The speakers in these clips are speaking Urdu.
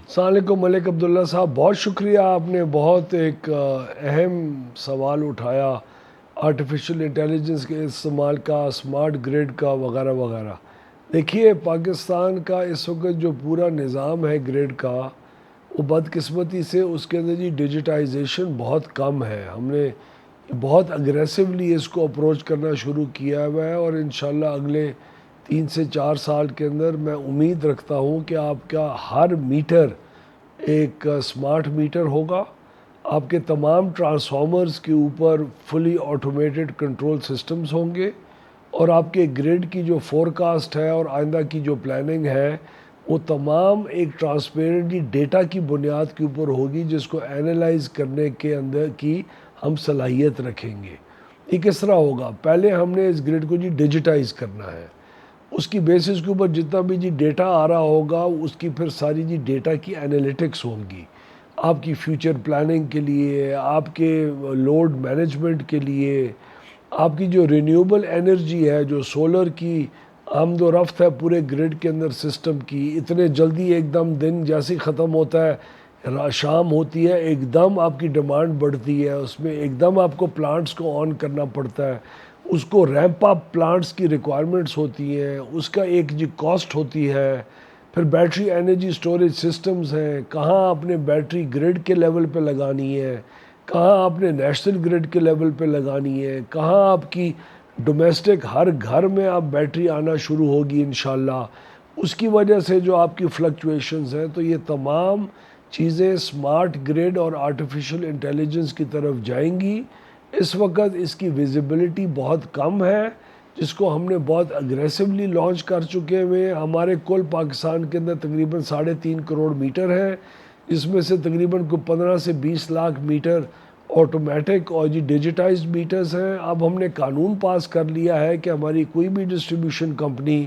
السلام علیکم ملک عبداللہ صاحب، بہت شکریہ، آپ نے بہت ایک اہم سوال اٹھایا آرٹیفیشل انٹیلیجنس کے استعمال کا، اسمارٹ گریڈ کا وغیرہ وغیرہ۔ دیکھیے پاکستان کا اس وقت جو پورا نظام ہے گریڈ کا، وہ بدقسمتی سے اس کے اندر جی ڈیجیٹائزیشن بہت کم ہے۔ ہم نے بہت اگریسولی اس کو اپروچ کرنا شروع کیا ہوا ہے، اور انشاءاللہ اگلے 3 سے 4 سال کے اندر میں امید رکھتا ہوں کہ آپ کا ہر میٹر ایک سمارٹ میٹر ہوگا، آپ کے تمام ٹرانسفارمرز کے اوپر فلی آٹومیٹڈ کنٹرول سسٹمز ہوں گے، اور آپ کے گریڈ کی جو فورکاسٹ ہے اور آئندہ کی جو پلاننگ ہے وہ تمام ایک ٹرانسپیرنٹلی ڈیٹا کی بنیاد کے اوپر ہوگی، جس کو اینالائز کرنے کے اندر کی ہم صلاحیت رکھیں گے۔ یہ کس طرح ہوگا؟ پہلے ہم نے اس گریڈ کو جی ڈیجیٹائز کرنا ہے، اس کی بیسس کے اوپر جتنا بھی جی ڈیٹا آ رہا ہوگا اس کی پھر ساری جی ڈیٹا کی انالیٹکس ہوں گی، آپ کی فیوچر پلاننگ کے لیے، آپ کے لوڈ مینجمنٹ کے لیے، آپ کی جو رینیوبل انرجی ہے، جو سولر کی آمد و رفت ہے پورے گریڈ کے اندر سسٹم کی، اتنے جلدی ایک دم دن جیسے ہی ختم ہوتا ہے شام ہوتی ہے، ایک دم آپ کی ڈیمانڈ بڑھتی ہے، اس میں ایک دم آپ کو پلانٹس کو آن کرنا پڑتا ہے، اس کو ریمپ اپ پلانٹس کی ریکوائرمنٹس ہوتی ہیں، اس کا ایک جی کاسٹ ہوتی ہے، پھر بیٹری انرجی سٹوریج سسٹمز ہیں، کہاں آپ نے بیٹری گریڈ کے لیول پہ لگانی ہے، کہاں آپ نے نیشنل گریڈ کے لیول پہ لگانی ہے، کہاں آپ کی ڈومیسٹک ہر گھر میں آپ بیٹری آنا شروع ہوگی انشاءاللہ، اس کی وجہ سے جو آپ کی فلکچویشنز ہیں۔ تو یہ تمام چیزیں سمارٹ گریڈ اور آرٹیفیشل انٹیلیجنس کی طرف جائیں گی۔ اس وقت اس کی ویزیبلٹی بہت کم ہے، جس کو ہم نے بہت اگریسولی لانچ کر چکے ہوئے۔ ہمارے کل پاکستان کے اندر تقریباً 3.5 کروڑ میٹر ہیں، جس میں سے تقریباً 15 سے 20 لاکھ میٹر آٹومیٹک اور جی ڈیجیٹائزڈ میٹرز ہیں۔ اب ہم نے قانون پاس کر لیا ہے کہ ہماری کوئی بھی ڈسٹریبیوشن کمپنی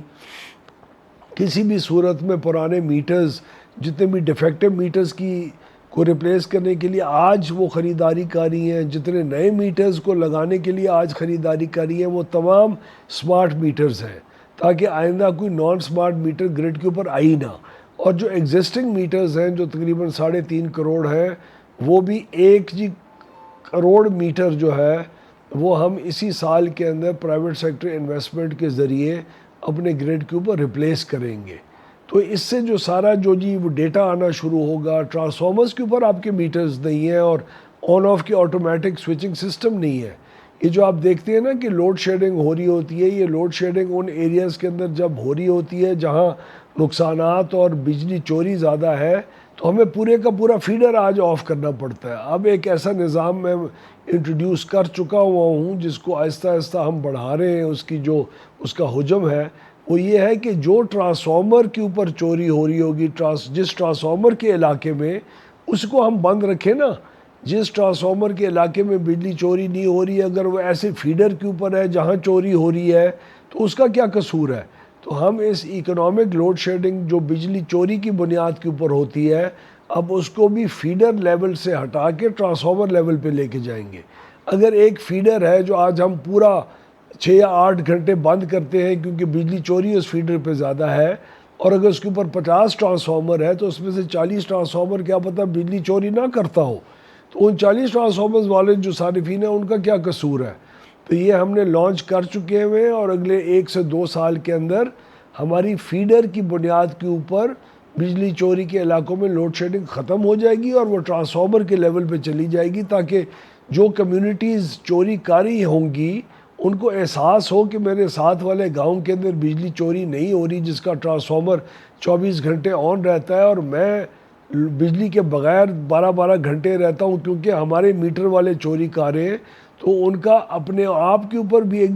کسی بھی صورت میں پرانے میٹرز، جتنے بھی ڈیفیکٹو میٹرز کی کو ریپلیس کرنے کے لیے آج وہ خریداری کاری ہیں، جتنے نئے میٹرز کو لگانے کے لیے آج خریداری کاری ہیں، وہ تمام سمارٹ میٹرز ہیں، تاکہ آئندہ کوئی نان سمارٹ میٹر گریڈ کے اوپر آئی نہ۔ اور جو ایگزسٹنگ میٹرز ہیں جو تقریباً 3.5 کروڑ ہیں، وہ بھی 1 کروڑ میٹر جو ہے وہ ہم اسی سال کے اندر پرائیویٹ سیکٹر انویسٹمنٹ کے ذریعے اپنے گریڈ کے اوپر ریپلیس کریں گے۔ تو اس سے جو سارا جو جی وہ ڈیٹا آنا شروع ہوگا، ٹرانسفارمرز کے اوپر آپ کے میٹرز نہیں ہیں اور آن آف کی آٹومیٹک سوئچنگ سسٹم نہیں ہے۔ یہ جو آپ دیکھتے ہیں نا کہ لوڈ شیڈنگ ہو رہی ہوتی ہے، یہ لوڈ شیڈنگ ان ایریاز کے اندر جب ہو رہی ہوتی ہے جہاں نقصانات اور بجلی چوری زیادہ ہے، تو ہمیں پورے کا پورا فیڈر آج آف کرنا پڑتا ہے۔ اب ایک ایسا نظام میں انٹروڈیوس کر چکا ہوا ہوں جس کو آہستہ آہستہ ہم بڑھا رہے ہیں، اس کا حجم ہے وہ یہ ہے کہ جو ٹرانسفارمر کے اوپر چوری ہو رہی ہوگی، جس ٹرانسفارمر کے علاقے میں، اس کو ہم بند رکھیں نا۔ جس ٹرانسفارمر کے علاقے میں بجلی چوری نہیں ہو رہی ہے، اگر وہ ایسے فیڈر کے اوپر ہے جہاں چوری ہو رہی ہے، تو اس کا کیا قصور ہے؟ تو ہم اس اکنامک لوڈ شیڈنگ جو بجلی چوری کی بنیاد کے اوپر ہوتی ہے، اب اس کو بھی فیڈر لیول سے ہٹا کے ٹرانسفارمر لیول پہ لے کے جائیں گے۔ اگر ایک فیڈر ہے جو آج ہم پورا 6 یا 8 گھنٹے بند کرتے ہیں کیونکہ بجلی چوری اس فیڈر پہ زیادہ ہے، اور اگر اس کے اوپر 50 ٹرانسفارمر ہے تو اس میں سے 40 ٹرانسفارمر کیا پتہ بجلی چوری نہ کرتا ہو، تو ان 40 ٹرانسفارمرز والے جو صارفین ہیں ان کا کیا قصور ہے؟ تو یہ ہم نے لانچ کر چکے ہوئے ہیں، اور اگلے 1 سے 2 سال کے اندر ہماری فیڈر کی بنیاد کے اوپر بجلی چوری کے علاقوں میں لوڈ شیڈنگ ختم ہو جائے گی، اور وہ ٹرانسفارمر کے لیول پہ چلی جائے گی، تاکہ جو کمیونٹیز چوری کاری ہوں گی ان کو احساس ہو کہ میرے ساتھ والے گاؤں کے اندر بجلی چوری نہیں ہو رہی، جس کا ٹرانسفارمر 24 گھنٹے آن رہتا ہے، اور میں بجلی کے بغیر 12 گھنٹے رہتا ہوں کیونکہ ہمارے میٹر والے چوری کارے ہیں۔ تو ان کا اپنے آپ کے اوپر بھی ایک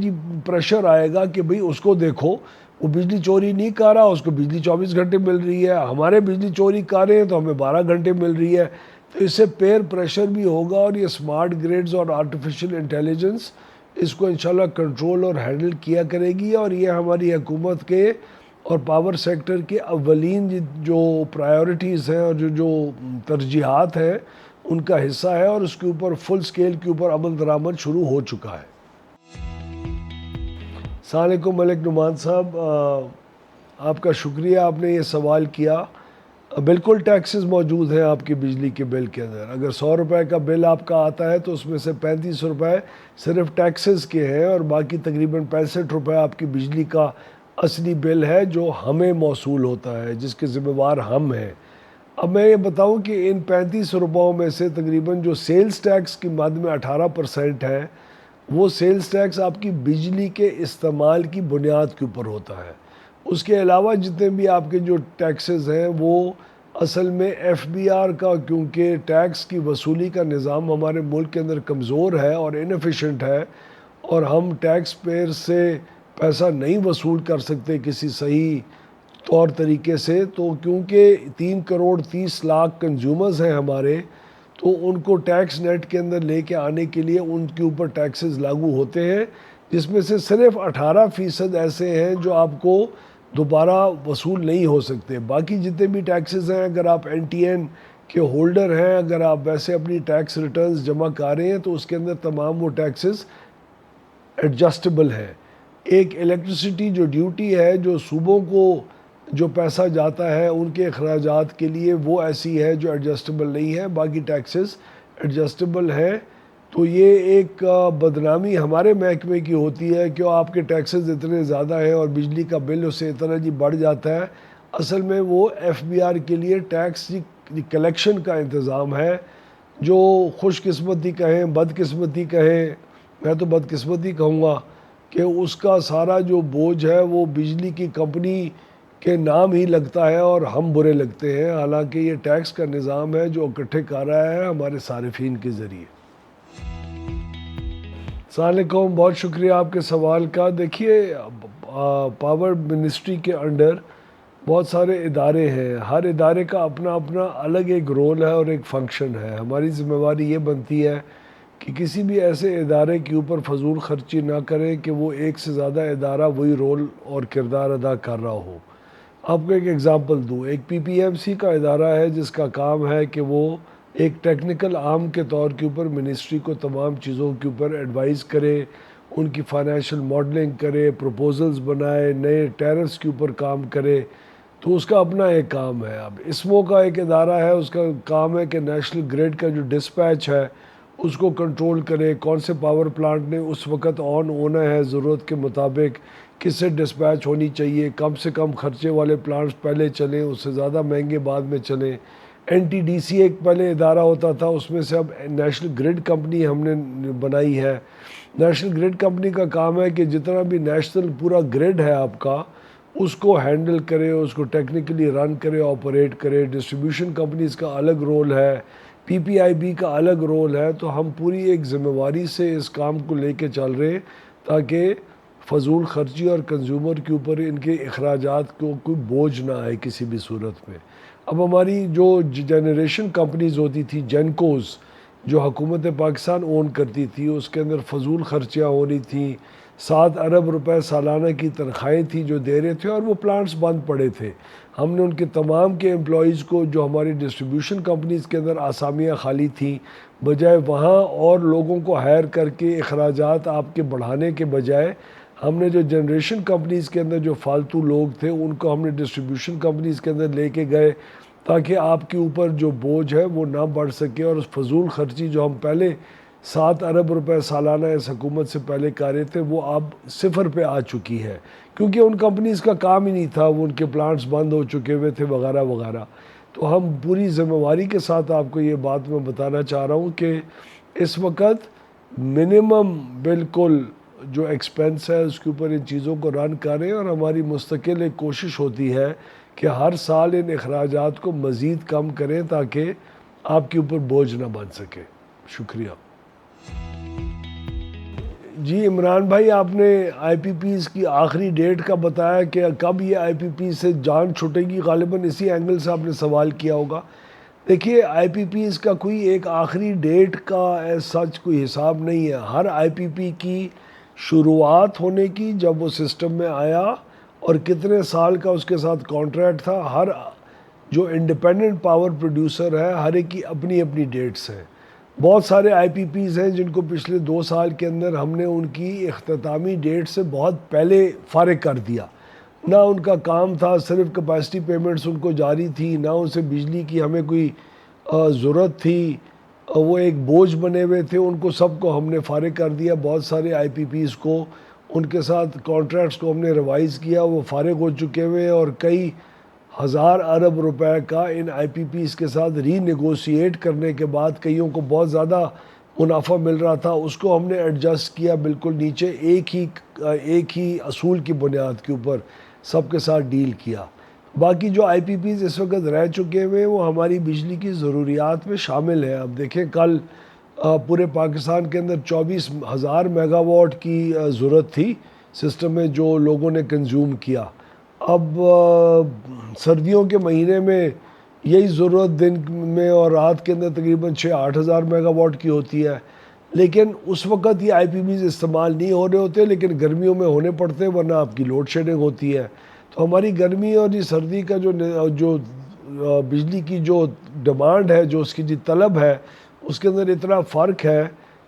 پریشر آئے گا کہ بھئی اس کو دیکھو، وہ بجلی چوری نہیں کر رہا، اس کو بجلی 24 گھنٹے مل رہی ہے، ہمارے بجلی چوری کر رہے ہیں تو ہمیں 12 گھنٹے مل رہی ہے۔ تو اس سے پیر پریشر بھی ہوگا، اور یہ سمارٹ گریڈز اور آرٹیفیشل انٹیلیجنس اس کو انشاءاللہ کنٹرول اور ہینڈل کیا کرے گی، اور یہ ہماری حکومت کے اور پاور سیکٹر کے اولین جو پرائیورٹیز ہیں اور جو ترجیحات ہیں ان کا حصہ ہے، اور اس کے اوپر فل سکیل کے اوپر عمل درآمد شروع ہو چکا ہے۔ السلام علیکم ملک نعمان صاحب، آپ کا شکریہ، آپ نے یہ سوال کیا۔ بالکل ٹیکسز موجود ہیں آپ کی بجلی کے بل کے اندر. اگر 100 روپے کا بل آپ کا آتا ہے تو اس میں سے 35 روپے صرف ٹیکسز کے ہیں اور باقی تقریباً 65 روپے آپ کی بجلی کا اصلی بل ہے جو ہمیں موصول ہوتا ہے، جس کے ذمہ وار ہم ہیں. اب میں یہ بتاؤں کہ ان 35 روپوں میں سے تقریباً جو سیلز ٹیکس کی مد میں 18% ہے، وہ سیلز ٹیکس آپ کی بجلی کے استعمال کی بنیاد کے اوپر ہوتا ہے. اس کے علاوہ جتنے بھی آپ کے جو ٹیکسز ہیں وہ اصل میں ایف بی آر کا، کیونکہ ٹیکس کی وصولی کا نظام ہمارے ملک کے اندر کمزور ہے اور انیفیشنٹ ہے، اور ہم ٹیکس پیئر سے پیسہ نہیں وصول کر سکتے کسی صحیح طور طریقے سے. تو کیونکہ 3 کروڑ 30 لاکھ کنزیومرز ہیں ہمارے، تو ان کو ٹیکس نیٹ کے اندر لے کے آنے کے لیے ان کے اوپر ٹیکسز لاگو ہوتے ہیں، جس میں سے صرف 18% ایسے ہیں جو آپ کو دوبارہ وصول نہیں ہو سکتے. باقی جتنے بھی ٹیکسز ہیں، اگر آپ این ٹی این کے ہولڈر ہیں، اگر آپ ویسے اپنی ٹیکس ریٹرنز جمع کر رہے ہیں، تو اس کے اندر تمام وہ ٹیکسز ایڈجسٹیبل ہے. ایک الیکٹرسٹی جو ڈیوٹی ہے جو صوبوں کو جو پیسہ جاتا ہے ان کے اخراجات کے لیے، وہ ایسی ہے جو ایڈجسٹیبل نہیں ہے، باقی ٹیکسز ایڈجسٹیبل ہیں. تو یہ ایک بدنامی ہمارے محکمے کی ہوتی ہے کہ آپ کے ٹیکسز اتنے زیادہ ہیں اور بجلی کا بل اس سے اتنا بڑھ جاتا ہے. اصل میں وہ ایف بی آر کے لیے ٹیکس کلیکشن کا انتظام ہے، جو خوش قسمتی کہیں بد قسمتی کہیں، میں تو بد قسمتی کہوں گا، کہ اس کا سارا جو بوجھ ہے وہ بجلی کی کمپنی کے نام ہی لگتا ہے اور ہم برے لگتے ہیں، حالانکہ یہ ٹیکس کا نظام ہے جو اکٹھے کر رہا ہے ہمارے صارفین کے ذریعے. السلام علیکم، بہت شکریہ آپ کے سوال کا. دیکھیے، پاور منسٹری کے انڈر بہت سارے ادارے ہیں، ہر ادارے کا اپنا اپنا الگ ایک رول ہے اور ایک فنکشن ہے. ہماری ذمہ داری یہ بنتی ہے کہ کسی بھی ایسے ادارے کے اوپر فضول خرچی نہ کریں کہ وہ ایک سے زیادہ ادارہ وہی رول اور کردار ادا کر رہا ہو. آپ کو ایک ایگزامپل دوں، ایک پی پی ایم سی کا ادارہ ہے جس کا کام ہے کہ وہ ایک ٹیکنیکل آرم کے طور کے اوپر منسٹری کو تمام چیزوں کے اوپر ایڈوائز کرے، ان کی فائنینشیل ماڈلنگ کرے، پروپوزلز بنائے، نئے ٹیرفس کے اوپر کام کرے. تو اس کا اپنا ایک کام ہے. اب اسمو کا ایک ادارہ ہے، اس کا کام ہے کہ نیشنل گریڈ کا جو ڈسپیچ ہے اس کو کنٹرول کرے، کون سے پاور پلانٹ نے اس وقت آن ہونا ہے ضرورت کے مطابق، کس سے ڈسپیچ ہونی چاہیے، کم سے کم خرچے والے پلانٹس پہلے چلیں، اس سے زیادہ مہنگے بعد میں چلیں. این ٹی ڈی سی ایک پہلے ادارہ ہوتا تھا، اس میں سے اب نیشنل گریڈ کمپنی ہم نے بنائی ہے. نیشنل گریڈ کمپنی کا کام ہے کہ جتنا بھی نیشنل پورا گریڈ ہے آپ کا، اس کو ہینڈل کرے، اس کو ٹیکنیکلی رن کرے، آپریٹ کرے. ڈسٹریبیوشن کمپنیز کا الگ رول ہے، پی پی آئی بی کا الگ رول ہے. تو ہم پوری ایک ذمہ داری سے اس کام کو لے کے چل رہے ہیں تاکہ فضول خرچی اور کنزیومر کے اوپر ان کے اخراجات کو کوئی بوجھ نہ آئے کسی بھی صورت میں. اب ہماری جو جنریشن کمپنیز ہوتی تھی، جینکوز، جو حکومت پاکستان اون کرتی تھی، اس کے اندر فضول خرچیاں ہو رہی تھیں. 7 ارب روپے سالانہ کی تنخواہیں تھیں جو دے رہے تھے، اور وہ پلانٹس بند پڑے تھے. ہم نے ان کے تمام کے امپلائیز کو، جو ہماری ڈسٹریبیوشن کمپنیز کے اندر آسامیاں خالی تھیں، بجائے وہاں اور لوگوں کو ہائر کر کے اخراجات آپ کے بڑھانے کے بجائے، ہم نے جو جنریشن کمپنیز کے اندر جو فالتو لوگ تھے ان کو ہم نے ڈسٹریبیوشن کمپنیز کے اندر لے کے گئے تاکہ آپ کے اوپر جو بوجھ ہے وہ نہ بڑھ سکے. اور اس فضول خرچی جو ہم پہلے 7 ارب روپے سالانہ اس حکومت سے پہلے کر رہے تھے، وہ اب 0 پہ آ چکی ہے، کیونکہ ان کمپنیز کا کام ہی نہیں تھا، وہ ان کے پلانٹس بند ہو چکے ہوئے تھے وغیرہ وغیرہ. تو ہم پوری ذمہ داری کے ساتھ آپ کو یہ بات میں بتانا چاہ رہا ہوں کہ اس وقت منیمم بالکل جو ایکسپنس ہے اس کے اوپر ان چیزوں کو رن کریں، اور ہماری مستقل ایک کوشش ہوتی ہے کہ ہر سال ان اخراجات کو مزید کم کریں تاکہ آپ کے اوپر بوجھ نہ بن سکے. شکریہ. جی عمران بھائی، آپ نے آئی پی پیز کی آخری ڈیٹ کا بتایا کہ کب یہ آئی پی پی سے جان چھٹے گی، غالباً اسی اینگل سے آپ نے سوال کیا ہوگا. دیکھیے، آئی پی پیز کا کوئی ایک آخری ڈیٹ کا سچ کوئی حساب نہیں ہے. ہر آئی پی پی کی شروعات ہونے کی، جب وہ سسٹم میں آیا، اور کتنے سال کا اس کے ساتھ کانٹریکٹ تھا. ہر جو انڈیپینڈنٹ پاور پروڈیوسر ہے، ہر ایک کی اپنی اپنی ڈیٹس ہیں. بہت سارے آئی پی پیز ہیں جن کو پچھلے 2 سال کے اندر ہم نے ان کی اختتامی ڈیٹ سے بہت پہلے فارغ کر دیا. نہ ان کا کام تھا، صرف کیپیسٹی پیمنٹس ان کو جاری تھی، نہ ان سے بجلی کی ہمیں کوئی ضرورت تھی، وہ ایک بوجھ بنے ہوئے تھے، ان کو سب کو ہم نے فارغ کر دیا، بہت سارے آئی پی پیز کو ان کے ساتھ کانٹریکٹس کو ہم نے ریوائز کیا، وہ فارغ ہو چکے ہوئے، اور کئی ہزار ارب روپے کا ان آئی پی پیز کے ساتھ ری نیگوشیٹ کرنے کے بعد کئیوں کو بہت زیادہ منافع مل رہا تھا، اس کو ہم نے ایڈجسٹ کیا بالکل نیچے، ایک ہی اصول کی بنیاد کے اوپر سب کے ساتھ ڈیل کیا۔ باقی جو آئی پی پیز اس وقت رہ چکے ہوئے وہ ہماری بجلی کی ضروریات میں شامل ہیں۔ اب دیکھیں کل پورے پاکستان کے اندر 24,000 میگا واٹ کی ضرورت تھی سسٹم میں جو لوگوں نے کنزیوم کیا۔ اب سردیوں کے مہینے میں یہی ضرورت دن میں اور رات کے اندر تقریباً 6-8 ہزار میگا واٹ کی ہوتی ہے، لیکن اس وقت یہ آئی پی پیز استعمال نہیں ہو رہے ہوتے، لیکن گرمیوں میں ہونے پڑتے ہیں ورنہ آپ کی لوڈ شیڈنگ ہوتی ہے۔ تو ہماری گرمی اور یہ سردی کا جو بجلی کی جو ڈیمانڈ ہے، جو اس کی جو طلب ہے، اس کے اندر اتنا فرق ہے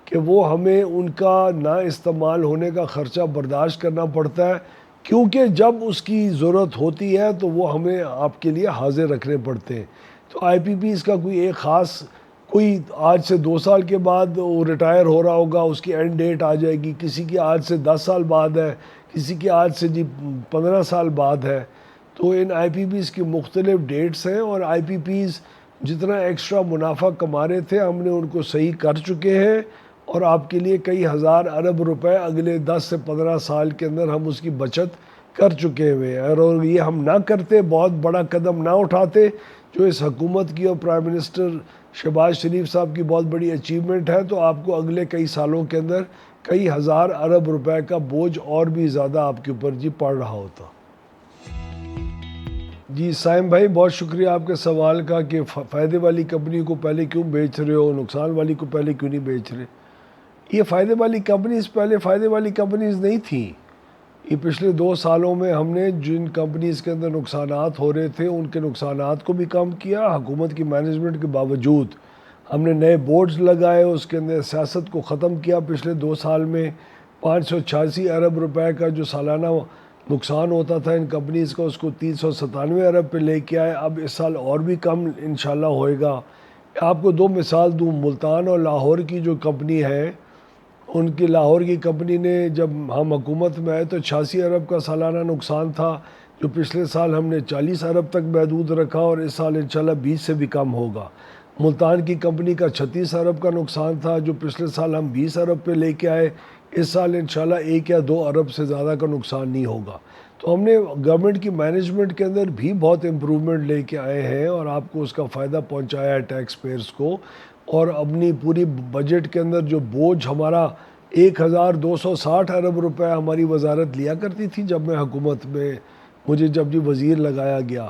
کہ وہ ہمیں ان کا نہ استعمال ہونے کا خرچہ برداشت کرنا پڑتا ہے، کیونکہ جب اس کی ضرورت ہوتی ہے تو وہ ہمیں آپ کے لیے حاضر رکھنے پڑتے ہیں۔ تو آئی پی پی اس کا کوئی ایک خاص، کوئی آج سے 2 سال کے بعد وہ ریٹائر ہو رہا ہوگا، اس کی اینڈ ڈیٹ آ جائے گی، کسی کی آج سے 10 سال بعد ہے، کسی کی آج سے 15 سال بعد ہے۔ تو ان آئی پی پیز کی مختلف ڈیٹس ہیں، اور آئی پی پیز جتنا ایکسٹرا منافع کما رہے تھے ہم نے ان کو صحیح کر چکے ہیں، اور آپ کے لیے کئی ہزار ارب روپے اگلے 10 سے 15 سال کے اندر ہم اس کی بچت کر چکے ہوئے ہیں۔ اور یہ ہم نہ کرتے، بہت بڑا قدم نہ اٹھاتے، جو اس حکومت کی اور پرائم منسٹر شہباز شریف صاحب کی بہت بڑی اچیومنٹ ہے، تو آپ کو اگلے کئی سالوں کے اندر کئی ہزار ارب روپے کا بوجھ اور بھی زیادہ آپ کے اوپر پڑ رہا ہوتا۔ جی سائم بھائی، بہت شکریہ آپ کے سوال کا کہ فائدے والی کمپنی کو پہلے کیوں بیچ رہے ہو، نقصان والی کو پہلے کیوں نہیں بیچ رہے۔ یہ فائدے والی کمپنیز پہلے فائدے والی کمپنیز نہیں تھیں، یہ پچھلے 2 سالوں میں ہم نے جن کمپنیز کے اندر نقصانات ہو رہے تھے ان کے نقصانات کو بھی کم کیا، حکومت کی مینجمنٹ کے باوجود ہم نے نئے بورڈز لگائے، اس کے اندر سیاست کو ختم کیا۔ پچھلے 2 سال میں 586 ارب روپے کا جو سالانہ نقصان ہوتا تھا ان کمپنیز کا، اس کو 397 ارب پہ لے کے آئے۔ اب اس سال اور بھی کم انشاءاللہ ہوئے گا۔ آپ کو 2 مثال دوں، ملتان اور لاہور کی جو کمپنی ہے، ان کی لاہور کی کمپنی نے جب ہم حکومت میں آئے تو 86 ارب کا سالانہ نقصان تھا، جو پچھلے سال ہم نے 40 ارب تک محدود رکھا، اور اس سال انشاءاللہ 20 سے بھی کم ہوگا۔ ملتان کی کمپنی کا 36 ارب کا نقصان تھا، جو پچھلے سال ہم 20 ارب پہ لے کے آئے، اس سال انشاءاللہ 1 یا 2 ارب سے زیادہ کا نقصان نہیں ہوگا۔ تو ہم نے گورنمنٹ کی مینجمنٹ کے اندر بھی بہت امپرومنٹ لے کے آئے ہیں، اور آپ کو اس کا فائدہ پہنچایا ہے ٹیکس پیئرز کو، اور اپنی پوری بجٹ کے اندر جو بوجھ ہمارا 1260 ارب روپے ہماری وزارت لیا کرتی تھی جب میں حکومت میں مجھے جب وزیر لگایا گیا،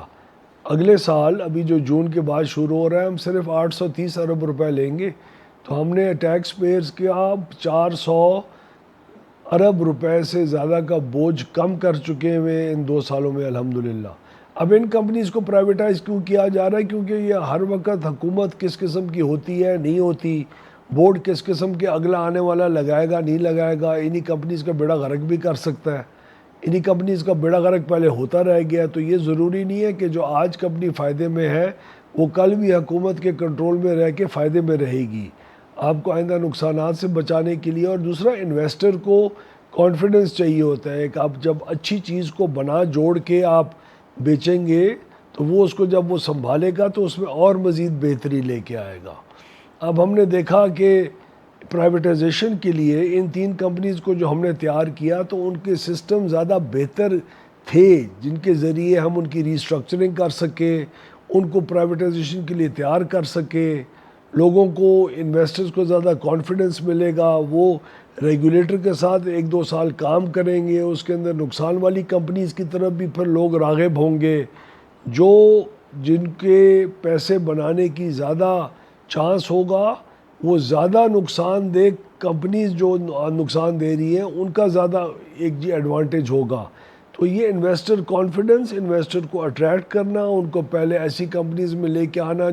اگلے سال ابھی جو جون کے بعد شروع ہو رہا ہے ہم صرف 830 ارب روپے لیں گے۔ تو ہم نے ٹیکس پیئرز کا 400 ارب روپے سے زیادہ کا بوجھ کم کر چکے ہوئے ان 2 سالوں میں الحمدللہ۔ اب ان کمپنیز کو پرائیویٹائز کیوں کیا جا رہا ہے؟ کیونکہ یہ ہر وقت حکومت کس قسم کی ہوتی ہے نہیں ہوتی، بورڈ کس قسم کے اگلا آنے والا لگائے گا نہیں لگائے گا، انہی کمپنیز کا بیڑا غرق بھی کر سکتا ہے۔ انہی کمپنیز کا بیڑا غرق پہلے ہوتا رہ گیا، تو یہ ضروری نہیں ہے کہ جو آج کمپنی فائدے میں ہے وہ کل بھی حکومت کے کنٹرول میں رہ کے فائدے میں رہے گی۔ آپ کو آئندہ نقصانات سے بچانے کے لیے، اور دوسرا انویسٹر کو کانفیڈنس چاہیے ہوتا ہے کہ آپ جب اچھی چیز کو بنا جوڑ کے آپ بیچیں گے تو وہ اس کو جب وہ سنبھالے گا تو اس میں اور مزید بہتری لے کے آئے گا۔ اب ہم نے دیکھا کہ پرائیویٹائزیشن کے لیے ان 3 کمپنیز کو جو ہم نے تیار کیا تو ان کے سسٹم زیادہ بہتر تھے، جن کے ذریعے ہم ان کی ریسٹرکچرنگ کر سکے، ان کو پرائیویٹائزیشن کے لیے تیار کر سکے، لوگوں کو انویسٹرز کو زیادہ کانفیڈنس ملے گا، وہ ریگولیٹر کے ساتھ 1-2 سال کام کریں گے، اس کے اندر نقصان والی کمپنیز کی طرف بھی پھر لوگ راغب ہوں گے، جن کے پیسے بنانے کی زیادہ چانس ہوگا، وہ زیادہ نقصان دہ کمپنیز جو نقصان دے رہی ہیں ان کا زیادہ ایک ایڈوانٹیج ہوگا۔ تو یہ انویسٹر کانفیڈنس، انویسٹر کو اٹریکٹ کرنا، ان کو پہلے ایسی کمپنیز میں لے کے آنا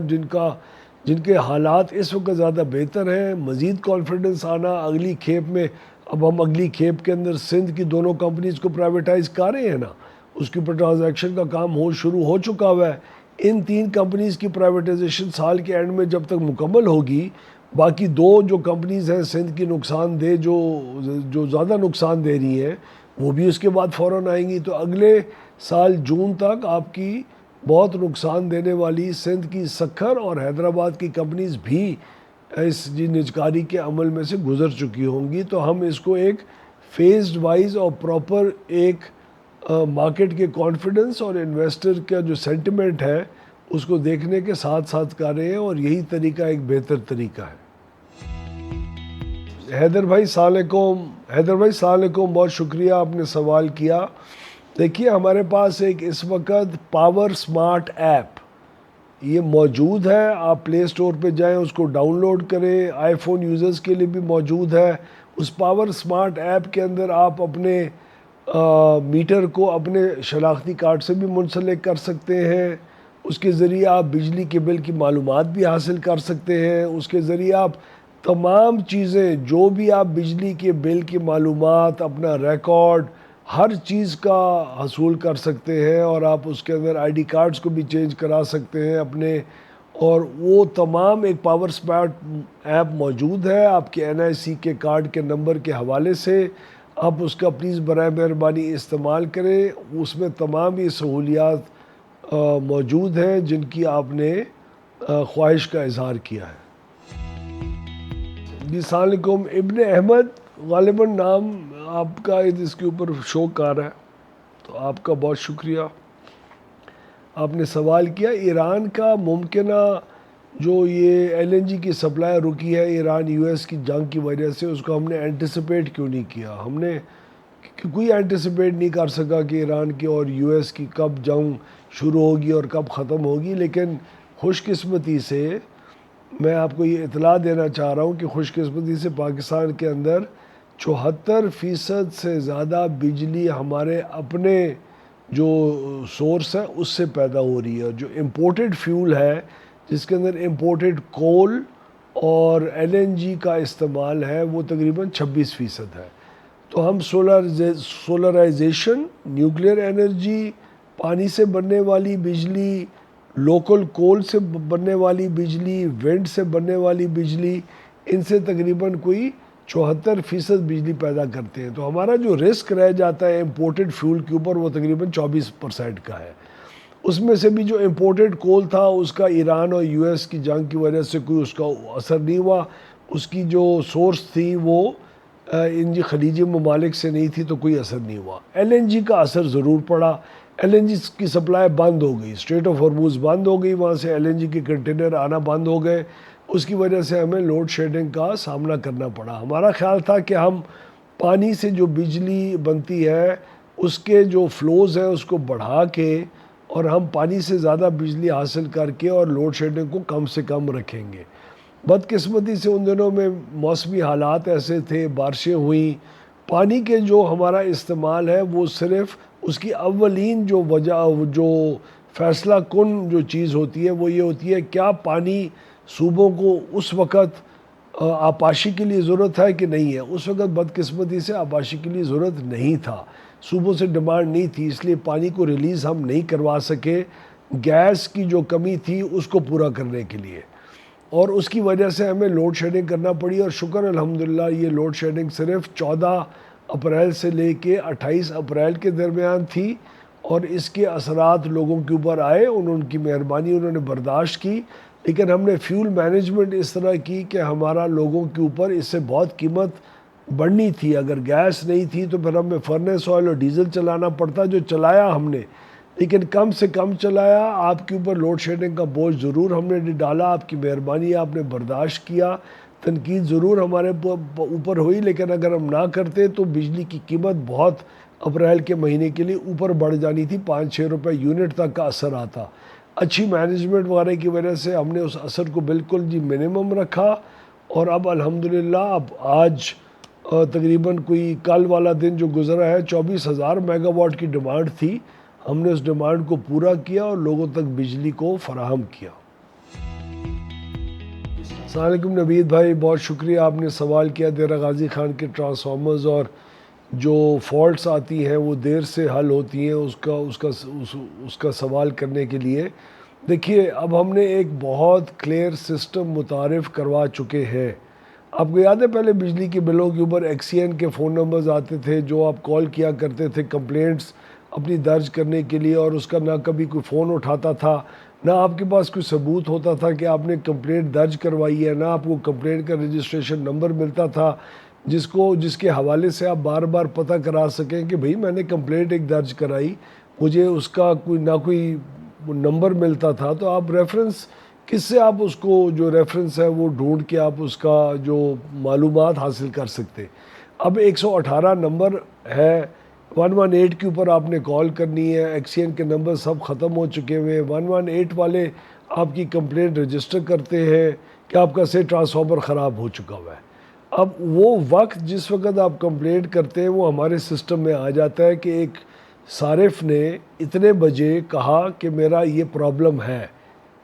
جن کے حالات اس وقت زیادہ بہتر ہیں، مزید کانفیڈنس آنا اگلی کھیپ میں۔ اب ہم اگلی کھیپ کے اندر سندھ کی دونوں کمپنیز کو پرائیویٹائز کر رہے ہیں نا، اس کے اوپر ٹرانزیکشن کا کام شروع ہو چکا ہوا ہے. ان 3 کمپنیز کی پرائیویٹائزیشن سال کے اینڈ میں جب تک مکمل ہوگی، باقی 2 جو کمپنیز ہیں سندھ کی نقصان دہ جو زیادہ نقصان دے رہی ہیں، وہ بھی اس کے بعد فوراً آئیں گی. تو اگلے سال جون تک آپ کی بہت نقصان دینے والی سندھ کی سکھر اور حیدرآباد کی کمپنیز بھی اس نجکاری کے عمل میں سے گزر چکی ہوں گی. تو ہم اس کو ایک فیزڈ وائز اور پراپر ایک مارکیٹ کے کانفیڈنس اور انویسٹر کا جو سینٹیمنٹ ہے اس کو دیکھنے کے ساتھ ساتھ کر رہے ہیں، اور یہی طریقہ ایک بہتر طریقہ ہے. حیدر بھائی السلام علیکم. بہت شکریہ آپ نے سوال کیا. دیکھیے ہمارے پاس ایک اس وقت پاور سمارٹ ایپ یہ موجود ہے. آپ پلے اسٹور پہ جائیں، اس کو ڈاؤن لوڈ کریں. آئی فون یوزرز کے لیے بھی موجود ہے. اس پاور سمارٹ ایپ کے اندر آپ اپنے میٹر کو اپنے شناختی کارڈ سے بھی منسلک کر سکتے ہیں. اس کے ذریعے آپ بجلی کے بل کی معلومات بھی حاصل کر سکتے ہیں. اس کے ذریعے آپ تمام چیزیں جو بھی آپ بجلی کے بل کی معلومات، اپنا ریکارڈ، ہر چیز کا حصول کر سکتے ہیں. اور آپ اس کے اندر آئی ڈی کارڈز کو بھی چینج کرا سکتے ہیں اپنے. اور وہ تمام ایک پاور سمارٹ ایپ موجود ہے آپ کے NIC کے کارڈ کے نمبر کے حوالے سے. آپ اس کا پلیز برائے مہربانی استعمال کریں. اس میں تمام یہ سہولیات موجود ہیں جن کی آپ نے خواہش کا اظہار کیا ہے. جی السلام علیکم. ابن احمد غالباً نام آپ کا اس کے اوپر شو کر رہا ہے، تو آپ کا بہت شکریہ. آپ نے سوال کیا ایران کا ممکنہ جو یہ LNG کی سپلائی رکی ہے ایران US کی جنگ کی وجہ سے، اس کو ہم نے اینٹیسپیٹ کیوں نہیں کیا. ہم نے کوئی اینٹیسپیٹ نہیں کر سکا کہ ایران کی اور US کی کب جنگ شروع ہوگی اور کب ختم ہوگی. لیکن خوش قسمتی سے میں آپ کو یہ اطلاع دینا چاہ رہا ہوں کہ خوش قسمتی سے پاکستان کے اندر 74% سے زیادہ بجلی ہمارے اپنے جو سورس ہے اس سے پیدا ہو رہی ہے. جو امپورٹڈ فیول ہے جس کے اندر امپورٹڈ کول اور LNG کا استعمال ہے وہ تقریباً 26% ہے. تو ہم سولرائزیشن، نیوکلیر انرجی، پانی سے بننے والی بجلی، لوکل کول سے بننے والی بجلی، ونڈ سے بننے والی بجلی، ان سے تقریباً کوئی 74% بجلی پیدا کرتے ہیں. تو ہمارا جو رسک رہ جاتا ہے امپورٹڈ فیول کے اوپر وہ تقریباً 24% کا ہے. اس میں سے بھی جو امپورٹڈ کول تھا اس کا ایران اور US کی جنگ کی وجہ سے کوئی اس کا اثر نہیں ہوا. اس کی جو سورس تھی وہ ان خلیجی ممالک سے نہیں تھی تو کوئی اثر نہیں ہوا. LNG کا اثر ضرور پڑا. LNG کی سپلائی بند ہو گئی، اسٹریٹ آف ہارموز بند ہو گئی، وہاں سے LNG کے کنٹینر آنا بند ہو گئے. اس کی وجہ سے ہمیں لوڈ شیڈنگ کا سامنا کرنا پڑا. ہمارا خیال تھا کہ ہم پانی سے جو بجلی بنتی ہے اس کے جو فلوز ہیں اس کو بڑھا کے اور ہم پانی سے زیادہ بجلی حاصل کر کے اور لوڈ شیڈنگ کو کم سے کم رکھیں گے. بدقسمتی سے ان دنوں میں موسمی حالات ایسے تھے، بارشیں ہوئیں. پانی کے جو ہمارا استعمال ہے وہ صرف اس کی اولین جو وجہ جو فیصلہ کن جو چیز ہوتی ہے وہ یہ ہوتی ہے کیا پانی صوبوں کو اس وقت آبپاشی کے لیے ضرورت ہے کہ نہیں ہے. اس وقت بدقسمتی سے آبپاشی کے لیے ضرورت نہیں تھا، صوبوں سے ڈیمانڈ نہیں تھی، اس لیے پانی کو ریلیز ہم نہیں کروا سکے گیس کی جو کمی تھی اس کو پورا کرنے کے لیے. اور اس کی وجہ سے ہمیں لوڈ شیڈنگ کرنا پڑی. اور شکر الحمدللہ یہ لوڈ شیڈنگ صرف 14 اپریل سے لے کے 28 اپریل کے درمیان تھی، اور اس کے اثرات لوگوں کے اوپر آئے. ان کی مہربانی انہوں نے برداشت کی. لیکن ہم نے فیول مینجمنٹ اس طرح کی کہ ہمارا لوگوں کے اوپر اس سے بہت قیمت بڑھنی تھی. اگر گیس نہیں تھی تو پھر ہمیں فرنس آئل اور ڈیزل چلانا پڑتا، جو چلایا ہم نے لیکن کم سے کم چلایا. آپ کے اوپر لوڈ شیڈنگ کا بوجھ ضرور ہم نے ڈالا، آپ کی مہربانی، آپ نے برداشت کیا. تنقید ضرور ہمارے اوپر ہوئی، لیکن اگر ہم نہ کرتے تو بجلی کی قیمت بہت اپریل کے مہینے کے لیے اوپر بڑھ جانی تھی، 5-6 روپے یونٹ تک کا اثر آتا. اچھی مینجمنٹ وغیرہ کی وجہ سے ہم نے اس اثر کو بالکل منیمم رکھا. اور اب الحمدللہ اب آج تقریباً کوئی کل والا دن جو گزرا ہے 24,000 میگا واٹ کی ڈیمانڈ تھی، ہم نے اس ڈیمانڈ کو پورا کیا اور لوگوں تک بجلی کو فراہم کیا. السلام علیکم نوید بھائی، بہت شکریہ آپ نے سوال کیا دیرہ غازی خان کے ٹرانسفارمرز اور جو فالٹس آتی ہیں وہ دیر سے حل ہوتی ہیں اس کا سوال کرنے کے لیے. دیکھیے اب ہم نے ایک بہت کلیئر سسٹم متعارف کروا چکے ہیں. آپ کو یاد ہے پہلے بجلی کے بلوں کے اوپر ایکس سی این کے فون نمبرز آتے تھے جو آپ کال کیا کرتے تھے کمپلینٹس اپنی درج کرنے کے لیے, اور اس کا نہ کبھی کوئی فون اٹھاتا تھا, نہ آپ کے پاس کوئی ثبوت ہوتا تھا کہ آپ نے کمپلینٹ درج کروائی ہے, نہ آپ کو کمپلینٹ کا رجسٹریشن نمبر ملتا تھا جس کے حوالے سے آپ بار بار پتہ کرا سکیں کہ بھئی میں نے کمپلینٹ ایک درج کرائی, مجھے اس کا کوئی نمبر ملتا تھا. تو آپ ریفرنس کس سے آپ اس کو جو ریفرنس ہے وہ ڈھونڈ کے آپ اس کا جو معلومات حاصل کر سکتے. اب 118 نمبر ہے, 118 کے اوپر آپ نے کال کرنی ہے, ایکس سی این کے نمبر سب ختم ہو چکے ہوئے. 118 والے آپ کی کمپلینٹ رجسٹر کرتے ہیں کہ آپ کا ٹرانسفارمر خراب ہو چکا ہوا ہے. اب وہ وقت جس وقت آپ کمپلینٹ کرتے ہیں وہ ہمارے سسٹم میں آ جاتا ہے کہ ایک صارف نے اتنے بجے کہا کہ میرا یہ پرابلم ہے.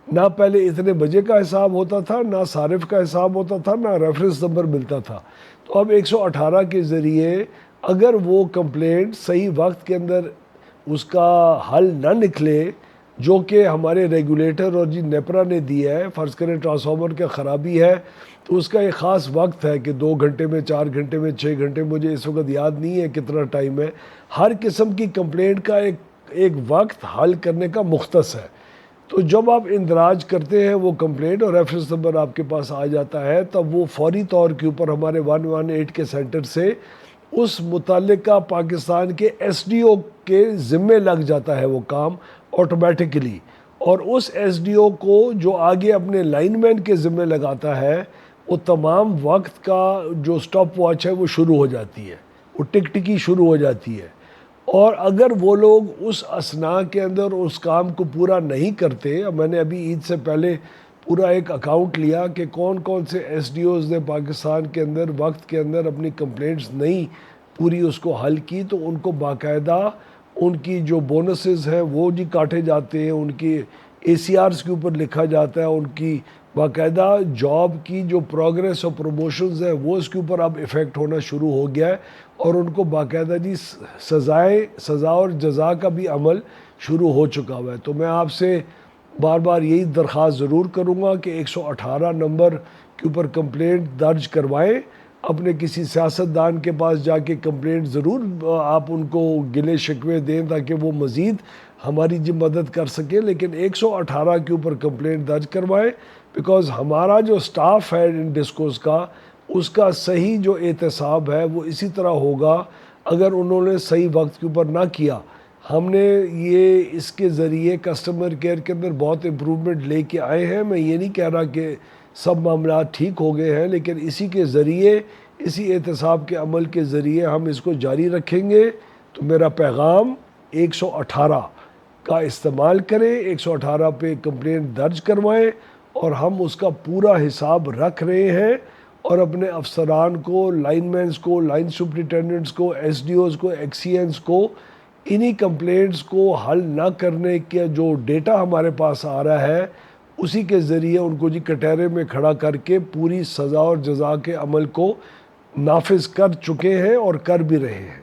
نہ پہلے اتنے بجے کا حساب ہوتا تھا, نہ صارف کا حساب ہوتا تھا, نہ ریفرنس نمبر ملتا تھا. تو اب 118 کے ذریعے اگر وہ کمپلینٹ صحیح وقت کے اندر اس کا حل نہ نکلے جو کہ ہمارے ریگولیٹر اور نیپرا نے دیا ہے, فرض کریں ٹرانسفارمر کا خرابی ہے تو اس کا ایک خاص وقت ہے کہ 2 گھنٹے میں, 4 گھنٹے میں, 6 گھنٹے, مجھے اس وقت یاد نہیں ہے کتنا ٹائم ہے. ہر قسم کی کمپلینٹ کا ایک وقت حل کرنے کا مختص ہے. تو جب آپ اندراج کرتے ہیں وہ کمپلینٹ اور ریفرنس نمبر آپ کے پاس آ جاتا ہے, تب وہ فوری طور کے اوپر ہمارے 118 کے سینٹر سے اس متعلقہ پاکستان کے ایس ڈی او کے ذمے لگ جاتا ہے وہ کام آٹومیٹکلی, اور اس ایس ڈی او کو جو آگے اپنے لائن مین کے ذمے لگاتا ہے وہ تمام وقت کا جو سٹاپ واچ ہے وہ شروع ہو جاتی ہے, وہ ٹک ٹکی شروع ہو جاتی ہے. اور اگر وہ لوگ اس اثناء کے اندر اس کام کو پورا نہیں کرتے, میں نے ابھی عید سے پہلے پورا ایک اکاؤنٹ لیا کہ کون کون سے ایس ڈی اوز نے پاکستان کے اندر وقت کے اندر اپنی کمپلینٹس نہیں پوری اس کو حل کی, تو ان کو باقاعدہ ان کی جو بونسز ہیں وہ کاٹے جاتے ہیں, ان کی اے سی آرز کے اوپر لکھا جاتا ہے, ان کی باقاعدہ جاب کی جو پروگریس اور پروموشنز ہیں وہ اس کے اوپر اب افیکٹ ہونا شروع ہو گیا ہے, اور ان کو باقاعدہ سزا اور جزا کا بھی عمل شروع ہو چکا ہوا ہے. تو میں آپ سے بار بار یہی درخواست ضرور کروں گا کہ 118 نمبر کے اوپر کمپلینٹ درج کروائیں, اپنے کسی سیاستدان کے پاس جا کے کمپلینٹ ضرور آپ ان کو گلے شکوے دیں تاکہ وہ مزید ہماری مدد کر سکیں, لیکن 118 کے اوپر کمپلینٹ درج کروائیں, بیکاز ہمارا جو سٹاف ہے ان ڈسکوز کا اس کا صحیح جو احتساب ہے وہ اسی طرح ہوگا اگر انہوں نے صحیح وقت کے اوپر نہ کیا. ہم نے اس کے ذریعے کسٹمر کیئر کے اندر بہت امپرومنٹ لے کے آئے ہیں. میں یہ نہیں کہہ رہا کہ سب معاملات ٹھیک ہو گئے ہیں, لیکن اسی کے ذریعے, اسی احتساب کے عمل کے ذریعے ہم اس کو جاری رکھیں گے. تو میرا پیغام 118 کا استعمال کریں, 118 پہ کمپلینٹ درج کروائیں, اور ہم اس کا پورا حساب رکھ رہے ہیں, اور اپنے افسران کو, لائن مینز کو, لائن سپرنٹینڈنٹس کو, ایس ڈی اوز کو, ایکس سی اینز کو انہی کمپلینٹس کو حل نہ کرنے کے جو ڈیٹا ہمارے پاس آ رہا ہے اسی کے ذریعے ان کو کٹہرے میں کھڑا کر کے پوری سزا اور جزا کے عمل کو نافذ کر چکے ہیں اور کر بھی رہے ہیں.